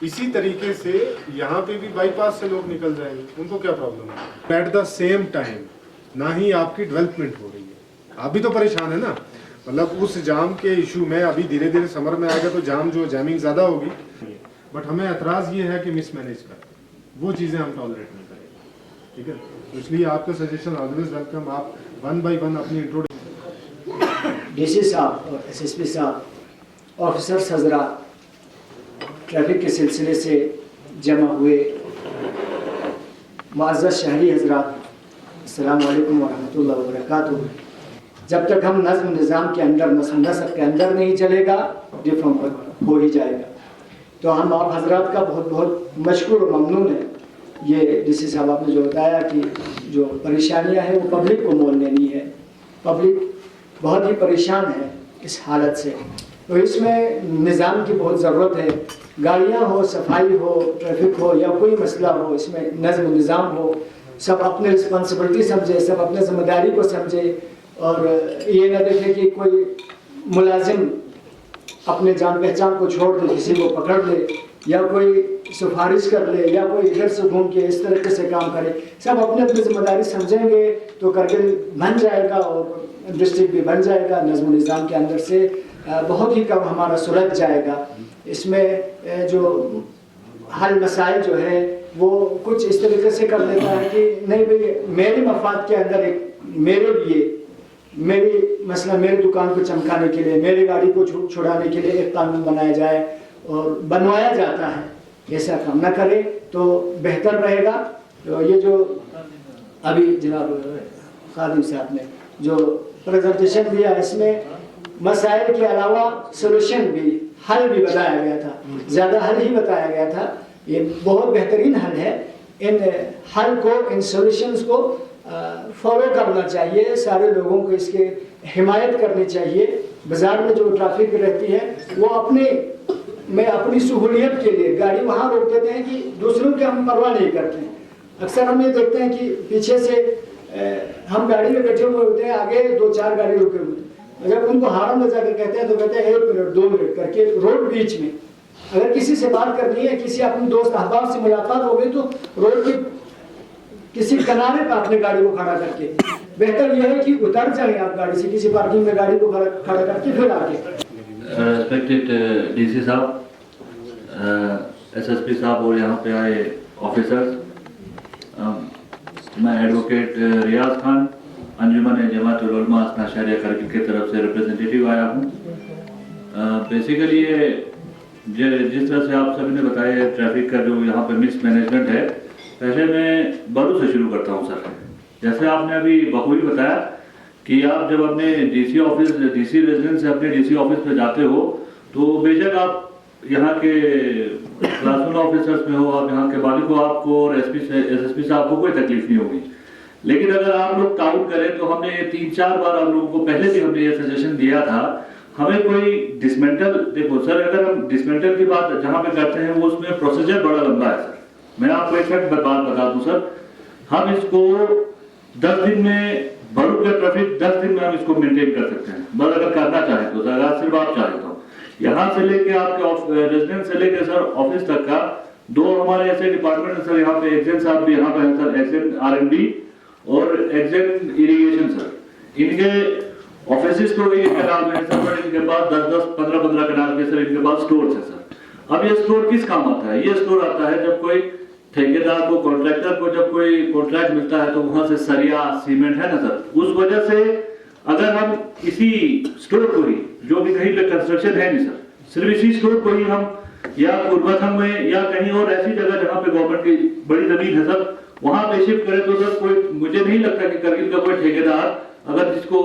इसी तरीके से यहाँ पे भी बाईपास से लोग निकल जाएंगे, उनको क्या प्रॉब्लम है? एट द सेम टाइम ना ही आपकी डेवलपमेंट हो रही है, आप भी तो परेशान है ना। मतलब उस जाम के इशू में अभी धीरे धीरे समर में आएगा तो जैमिंग ज़्यादा होगी, बट हमें एतराज़ ये है कि मिसमैनेज कर वो चीज़ें हम टॉलरेट नहीं करेंगे, ठीक है। तो इसलिए आपका सजेशन ऑलवेज वेलकम। आप 1 बाय 1 अपनी इंट्रोडक्शन। डीसी साहब और एसएसपी साहब, ऑफिसर्स हजरात, ट्रैफिक के सिलसिले से जमा हुए मुअज़्ज़ज़ शहरी हजरात, अस्सलाम वालेकुम वरहमतुल्लाहि वबरकातुहू। जब तक हम नज़्म निज़ाम के अंदर, नसब के अंदर नहीं चलेगा, डिफरेंट हो ही जाएगा। तो हम आप हजरात का बहुत बहुत मशकूर और ममनून है। ये डीसी साहब आपने जो बताया कि जो परेशानियां हैं वो पब्लिक को मोल लेनी है, पब्लिक बहुत ही परेशान है इस हालत से। तो इसमें निज़ाम की बहुत ज़रूरत है। गाड़ियाँ हो, सफाई हो, ट्रैफिक हो या कोई मसला हो, इसमें नज़्म निज़ाम हो, सब अपने रिस्पॉन्सिबिलिटी समझे, सब अपने जिम्मेदारी को समझे और ये न देखे कि कोई मुलाजिम अपने जान पहचान को छोड़ दे, किसी को पकड़ ले या कोई सिफारिश कर ले या कोई इधर से घूम के इस तरीके से काम करे। सब अपने अपनी जिम्मेदारी समझेंगे तो करगिल बन जाएगा और डिस्ट्रिक्ट भी बन जाएगा। नज़्म निज़ाम के अंदर से बहुत ही कम हमारा सुलझ जाएगा। इसमें जो हल मसाइल जो है वो कुछ इस तरीके से कर लेता है कि नहीं भाई मेरे मफाद के अंदर एक मेरे लिए मेरी मसला मेरी दुकान को चमकाने के लिए, मेरी गाड़ी को छुड़ाने के लिए एक कानून बनाया जाए और बनवाया जाता है। ऐसा काम न करे तो बेहतर रहेगा। तो ये जो अभी जनाब खादिम साहब ने जो प्रेजेंटेशन दिया, इसमें मसाइल के अलावा सोल्यूशन भी, हल भी बताया गया था, ज़्यादा हल ही बताया गया था। ये बहुत बेहतरीन हल है। इन हल को, इन सोल्यूशंस को फॉलो करना चाहिए, सारे लोगों को इसके हिमायत करनी चाहिए। बाज़ार में जो ट्रैफिक रहती है वो अपनी सहूलियत के लिए गाड़ी वहाँ रोक देते हैं कि दूसरों के हम परवाह नहीं करते हैं। अक्सर हम ये देखते हैं कि पीछे से हम गाड़ी में बैठे हुए होते हैं, आगे 2-4 गाड़ी रुके हुए, जब उनको हार्न बजाकर कहते हैं तो कहते हैं 1 मिनट 2 मिनट करके रोड बीच में। अगर किसी से बात करनी है, किसी अपने दोस्त अहबाब से मुलाकात हो गई तो रोड की किसी किनारे पर अपनी गाड़ी को खड़ा करके, बेहतर यह है कि उतर जाए आप गाड़ी से, किसी पार्किंग में गाड़ी को खड़ा करके फिर आके। रेस्पेक्टेड डीसी साहब, एसएसपी साहब और यहाँ पे आए ऑफिसर्स, मैं एडवोकेट रियाज खान, अंजुमन जमातुल उलमा असना शहरिया करगिल की तरफ से रिप्रेजेंटेटिव आया हूँ। बेसिकली ये जिस तरह से आप सभी ने बताया ट्रैफिक का जो यहाँ पे मिसमैनेजमेंट है, पहले मैं बरू से शुरू करता हूँ सर। जैसे आपने अभी बखूबी बताया कि आप जब अपने डीसी ऑफिस, डीसी रेजिडेंस से अपने डीसी ऑफिस पे जाते हो तो बेशक आप यहाँ के क्लास 1 ऑफिसर्स में हो, आप यहाँ के मालिक को, आपको और एसएसपी साहब को कोई तकलीफ नहीं होगी। लेकिन अगर आप लोग काउंट करें तो हमने 3-4 बार आप लोगों को पहले भी हमने ये सजेशन दिया था, हमें कोई डिसमेंटल, देखो सर, अगर हम डिसमेंटल की बात जहाँ पे करते हैं वो उसमें प्रोसीजर बड़ा लंबा है सर। मैं आपको एक बात बता दूं सर, हम इसको 10 दिन में, बरू का ट्रैफिक 10 दिन में हम इसको मेंटेन कर सकते हैं, बस अगर करना चाहे तो सर, अगर सिर्फ आप चाहे तो। यहाँ से लेके आपके रेजिडेंस से लेके सर ऑफिस तक का 2 हमारे ऐसे डिपार्टमेंट है सर। यहाँ पे एक्सेन साहब भी यहाँ पे है सर, एक्सेन R&D और एक्सेन इरिगेशन सर। इनके ऑफिस तो ये कनाल में सर, पर इनके पास 10-10, 15-15 कनाल के सर इनके पास स्टोर है सर। अब ये स्टोर किस काम आता है? ये स्टोर आता है जब कोई ठेकेदार को, कॉन्ट्रैक्टर को जब कोई कॉन्ट्रैक्ट मिलता है तो वहां से सरिया, सीमेंट है ना सर, उस वजह से अगर हम इसी स्टोर को ही, जो भी कहीं पे कंस्ट्रक्शन है नहीं सर, सिर्फ इसी स्टोर को ही हम या कुर्बथम में या कहीं और ऐसी जगह जहाँ पे गवर्नमेंट की बड़ी जमीन है सर, वहां पे शिफ्ट करें तो सर कोई, मुझे नहीं लगता कि करगिल का कोई ठेकेदार अगर जिसको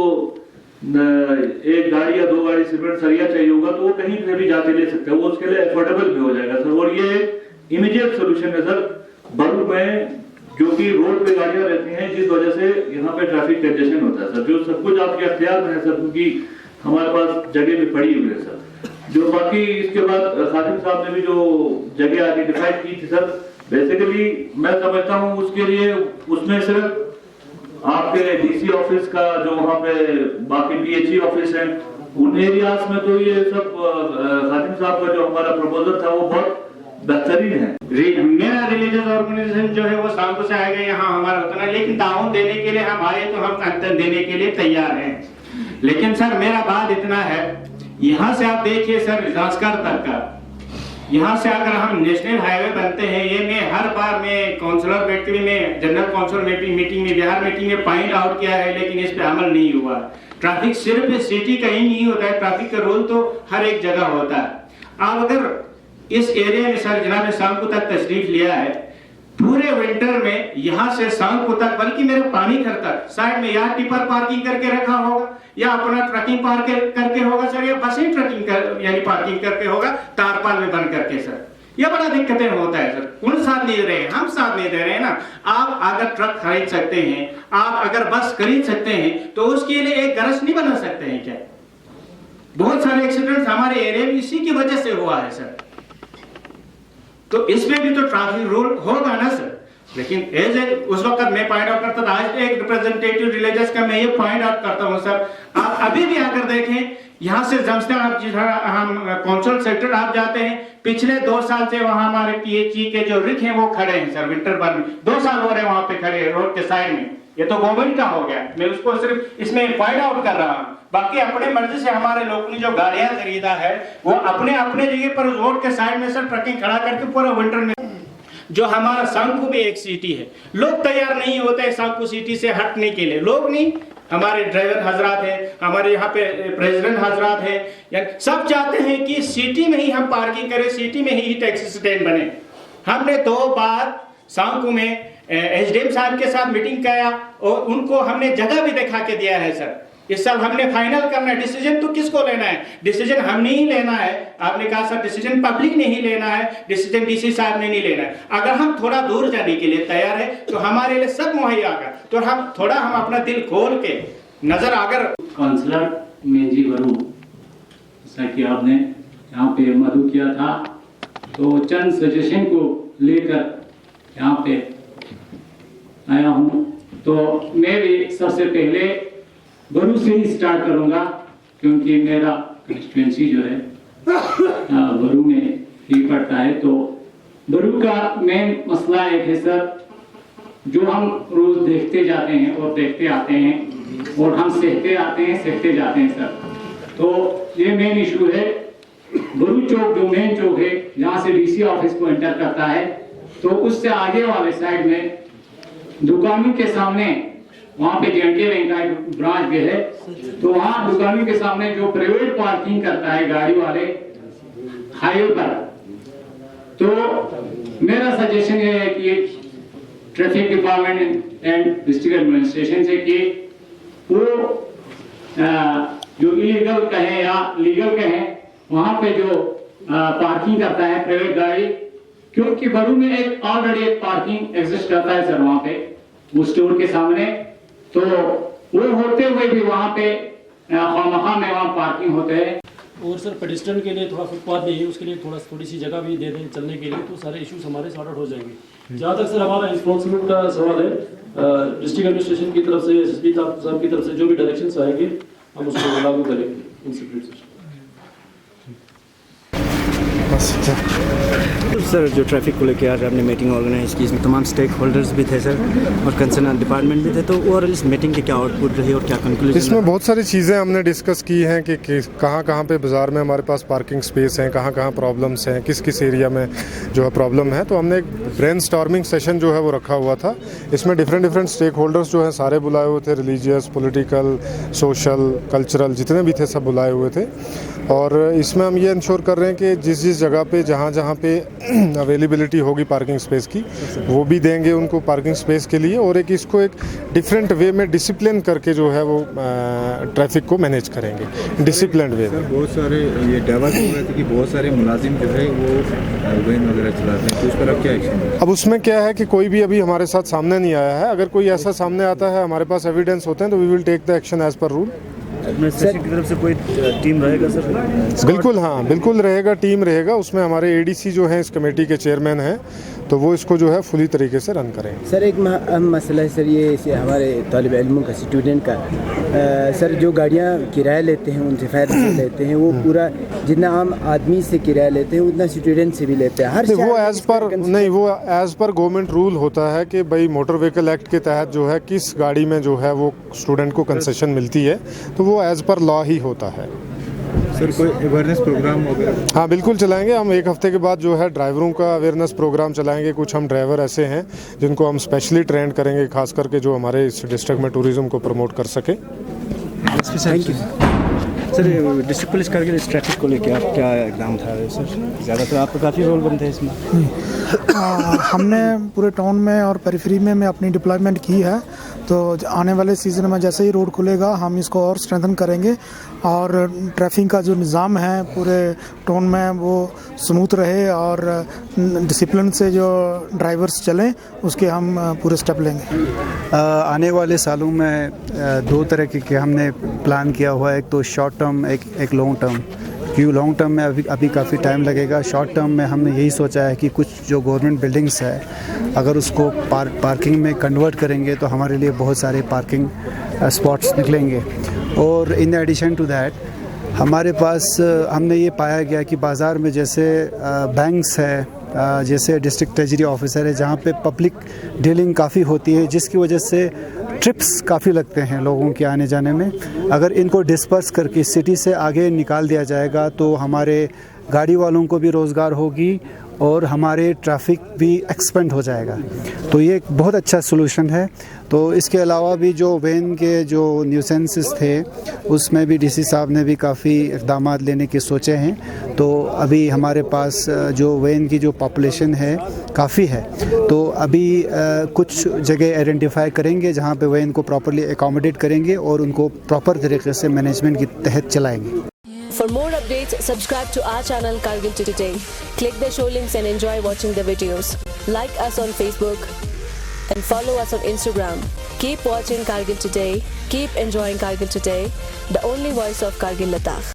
1 गाड़ी या 2 गाड़ी सीमेंट सरिया चाहिए होगा तो वो कहीं से भी जाके ले सकते हैं, वो उसके लिए अफोर्डेबल भी हो जाएगा सर। और ये इमीडिएट सोल्यूशन है सर बरू में, जो कि रोड पे गाड़ियां रहती हैं जिस वजह से यहाँ पे ट्रैफिक कंजेशन होता है सर, जो सब कुछ आपके अख्तियार में है सर, क्योंकि हमारे पास जगह भी पड़ी हुई है सर। जो बाकी इसके बाद खादिम साहब ने भी जो जगह आइडेंटिफाई की थी सर, बेसिकली मैं समझता हूँ उसके लिए, उसमें सिर्फ आपके डीसी ऑफिस का जो वहाँ पे बाकी PHE ऑफिस है उन एरियाज में तो ये सब खादिम साहब का जो हमारा प्रपोजल था वो बहुत बेहतरीन है। मेरा रिलीजियस ऑर्गेनाइजेशन जो है वो सांको से आएगा यहाँ हमारा उतना, लेकिन ताउन देने के लिए हम आए तो हम अंतर देने के लिए तैयार हैं। लेकिन सर मेरा बात इतना है, यहाँ से आप देखिए सर जांस्कर तक का, यहाँ से अगर हम नेशनल हाईवे बनते हैं, ये मैं हर बार में काउंसलर मीटिंग में, जनरल काउंसिल मीटिंग में, बिहार मीटिंग में पॉइंट आउट किया है, लेकिन इस पे अमल नहीं हुआ। ट्रैफिक सिर्फ सिटी का ही नहीं होता है, ट्रैफिक का रूल तो हर एक जगह होता है। आप अगर इस एरिया में सर जनाब सांको तक तशरीफ लिया है, पूरे विंटर में यहाँ से सांको तक, बल्कि मेरे पानी घर तक साइड में या टिपर पार्किंग करके रखा होगा या अपना ट्रकिंग पार्क करके होगा सर, या बस ही ट्रकिंग यानी पार्किंग करके होगा तारपाल में बंद करके सर। ये बड़ा दिक्कतें होता है सर। कौन साथ नहीं दे रहे हैं? हम साथ नहीं दे रहे हैं ना। आप अगर ट्रक खरीद सकते हैं, आप अगर बस खरीद सकते हैं, तो उसके लिए एक गरज नहीं बना सकते हैं क्या? बहुत सारे एक्सीडेंट्स हमारे एरिया में इसी की वजह से हुआ है सर। तो इसमें भी तो ट्रैफिक रूल होगा ना सर। लेकिन एज ए उस वक्त मैं पॉइंट आउट करता था, आज एक रिप्रेजेंटेटिव रिलीजियस का मैं ये पॉइंट आउट करता हूँ सर। आप अभी भी आकर देखें, यहाँ से जमस्ता आप हम काउंसिल सेक्टर आप जाते हैं, पिछले 2 साल से वहाँ हमारे पीएचई के जो रिक हैं वो खड़े हैं सर, विंटर भर में 2 साल हो रहे हैं वहाँ पे खड़े रोड के साइड में। ये तो गवर्नमेंट का हो गया, मैं उसको सिर्फ इसमें पॉइंट आउट कर रहा हूँ। बाकी अपने मर्जी से हमारे लोगों ने जो गाड़ियां खरीदा है वो अपने अपने जगह पर रोड के साइड में सर ट्रकिंग खड़ा करके पूरा विंटर में, जो हमारा सांको भी एक सिटी है, लोग तैयार नहीं होते सांको सिटी से हटने के लिए। लोग नहीं, हमारे ड्राइवर हजरात हैं, हमारे यहाँ पे प्रेसिडेंट हजरात हैं, यानी सब चाहते हैं कि सिटी में ही हम पार्किंग करें, सिटी में ही टैक्सी स्टैंड बने। हमने 2 बार सांको में एसडीएम साहब के साथ मीटिंग किया और उनको हमने जगह भी दिखा के दिया है सर। इस साल हमने फाइनल करना है, डिसीजन तो किसको लेना है? डिसीजन हमने ही लेना है। आपने कहा सर डिसीजन पब्लिक ने ही लेना है, डिसीजन डीसी साहब ने नहीं लेना है। अगर हम थोड़ा दूर जाने के लिए तैयार है तो हमारे लिए सब मुहैया होगा, तो हम थोड़ा हम अपना दिल खोल के नजर अगर काउंसलर मेजी वरू, जैसा कि आपने यहाँ पे मधु किया था, तो चंद सजेशन को लेकर यहाँ पे आया हूँ। तो मैं भी सबसे पहले बरू से ही स्टार्ट करूंगा, क्योंकि मेरा कंस्टिट्यूएंसी जो है बरू में ही पड़ता है। तो बरू का मेन मसला एक है सर, जो हम रोज देखते जाते हैं और देखते आते हैं और हम सहते आते हैं सहते जाते हैं सर। तो ये मेन इशू है। बरू चौक जो मेन चौक है, जहाँ से डीसी ऑफिस को एंटर करता है, तो उससे आगे वाले साइड में दुकानों के सामने, वहाँ पे जेएनके बैंक का एक ब्रांच भी है, तो वहाँ दुकानों के सामने जो प्राइवेट पार्किंग करता है गाड़ी वाले हाईवे पर, तो मेरा सजेशन ये है कि traffic department and district administration से कि वो जो इलीगल कहें या लीगल कहें, वहाँ पे जो पार्किंग करता है प्राइवेट गाड़ी, क्योंकि बरू में एक ऑलरेडी एक पार्किंग एग्जिस्ट करता है सर वहाँ पे वो स्टोर के सामने, तो वो होते हुए भी वहाँ पे खामखा में वहाँ पार्किंग होते हैं। और सर पेडिस्ट्रियन के लिए थोड़ा फुटपाथ नहीं है, उसके लिए थोड़ी सी जगह भी दे दें चलने के लिए, तो सारे इश्यूज हमारे सॉर्ट आउट हो जाएंगे। जहाँ तक सर हमारा इंफ्रास्ट्रक्चर का सवाल है, डिस्ट्रिक्ट एडमिनिस्ट्रेशन की तरफ से, एसएसपी साहब की तरफ से जो भी डायरेक्शंस आएंगे हम उसको लागू करेंगे इंस्टीट्यूट से। सर जो ट्रैफिक को लेकर आज आपने मीटिंग ऑर्गेनाइज की, इसमें तमाम स्टेक होल्डर्स भी थे सर और कंसर्न डिपार्टमेंट भी थे, तो ओवरऑल इस मीटिंग की क्या आउटपुट रही और क्या कंक्लूजन? इसमें बहुत सारी चीज़ें हमने डिस्कस की हैं कि कहाँ कहाँ पे बाज़ार में हमारे पास पार्किंग स्पेस हैं, कहाँ कहाँ प्रॉब्लम्स हैं, किस किस एरिया में जो है प्रॉब्लम है। तो हमने एक ब्रेनस्टॉर्मिंग सेशन जो है वो रखा हुआ था। इसमें डिफरेंट स्टेक होल्डर्स जो हैं सारे बुलाए हुए थे, रिलीजियस, पॉलिटिकल, सोशल, कल्चरल, जितने भी थे सब बुलाए हुए थे। और इसमें हम ये इंश्योर कर रहे हैं कि जिस जगह पे जहाँ पे अवेलेबिलिटी होगी पार्किंग स्पेस की, वो भी देंगे उनको पार्किंग स्पेस के लिए, और इसको एक डिफरेंट वे में डिसिप्लिन करके जो है वो ट्रैफिक को मैनेज करेंगे डिसिप्लिन वे में। बहुत सारे ये डेवलप हो रहे थे कि बहुत सारे मुलाजिम जो है वो वैन वगैरह चलाते हैं, तो उस पर अब क्या एक्शन है? अब उसमें क्या है कि कोई भी अभी हमारे साथ सामने नहीं आया है। अगर कोई ऐसा सामने आता है, हमारे पास एविडेंस होते हैं, तो we will take the action as per rule. Administration की तरफ से कोई टीम रहेगा सर? बिल्कुल, हाँ बिल्कुल रहेगा, टीम रहेगा। उसमें हमारे एडीसी जो हैं इस कमेटी के चेयरमैन हैं, तो वो इसको जो है फुली तरीके से रन करेंगे। सर एक अहम मसला है सर ये हमारे तालिब इल्मों का, स्टूडेंट का, सर जो गाड़ियाँ किराया लेते हैं उनसे फायर लेते हैं, वो पूरा जितना आम आदमी से किराया लेते हैं उतना स्टूडेंट से भी लेते हैं। हर वो एज पर गवर्नमेंट रूल होता है कि भाई मोटर व्हीकल एक्ट के तहत जो है किस गाड़ी में जो है वो स्टूडेंट को कंसेशन मिलती है, तो वो एज पर लॉ ही होता है। सर कोई अवेयरनेस प्रोग्राम वगैरह? हाँ बिल्कुल चलाएंगे हम। एक हफ्ते के बाद जो है ड्राइवरों का अवेयरनेस प्रोग्राम चलाएंगे। कुछ हम ड्राइवर ऐसे हैं जिनको हम स्पेशली ट्रेन करेंगे, खास करके जो हमारे इस डिस्ट्रिक्ट में टूरिज्म को प्रमोट कर सके। Thank you sir. District police Kargil इस ट्रैफिक को लेकर आप क्या इकदाम था सर? ज़्यादातर आपका काफ़ी रोल बनते हैं इसमें। हमने पूरे टाउन में और पेरिफेरी में अपनी डिप्लॉयमेंट की है, तो आने वाले सीज़न में जैसे ही रोड खुलेगा हम इसको और स्ट्रेंथन करेंगे और ट्रैफिक का जो निज़ाम है पूरे टाउन में वो स्मूथ रहे और डिसिप्लिन से जो ड्राइवर्स चलें उसके हम पूरे स्टेप लेंगे। आने वाले सालों में दो तरह के हमने प्लान किया हुआ है, एक तो शॉर्ट टर्म, एक लॉन्ग टर्म। क्योंकि लॉन्ग टर्म में अभी काफ़ी टाइम लगेगा। शॉर्ट टर्म में हमने यही सोचा है कि कुछ जो गवर्नमेंट बिल्डिंग्स है अगर उसको पार्किंग में कन्वर्ट करेंगे तो हमारे लिए बहुत सारे पार्किंग स्पॉट्स निकलेंगे। और इन एडिशन टू दैट हमारे पास हमने ये पाया गया कि बाज़ार में जैसे बैंक्स है, जैसे डिस्ट्रिक्ट ट्रेजरी ऑफिसर है, जहाँ पे पब्लिक डीलिंग काफ़ी होती है, जिसकी वजह से ट्रिप्स काफ़ी लगते हैं लोगों के आने जाने में। अगर इनको डिस्पर्स करके सिटी से आगे निकाल दिया जाएगा तो हमारे गाड़ी वालों को भी रोज़गार होगी और हमारे ट्रैफिक भी एक्सपेंड हो जाएगा। तो ये एक बहुत अच्छा सलूशन है। तो इसके अलावा भी जो वैन के जो न्यूसेंसेस थे उसमें भी डीसी साहब ने भी काफ़ी इक़दाम लेने के सोचे हैं। तो अभी हमारे पास जो वैन की जो पॉपुलेशन है काफ़ी है, तो अभी कुछ जगह आइडेंटिफाई करेंगे जहाँ पे वैन को प्रॉपरली एकोमोडेट करेंगे और उनको प्रॉपर तरीके से मैनेजमेंट के तहत चलाएंगे। For more updates, subscribe to our channel Kargil Today. Click the show links and enjoy watching the videos. Like us on Facebook and follow us on Instagram. Keep watching Kargil Today. Keep enjoying Kargil Today, the only voice of Kargil Ladakh.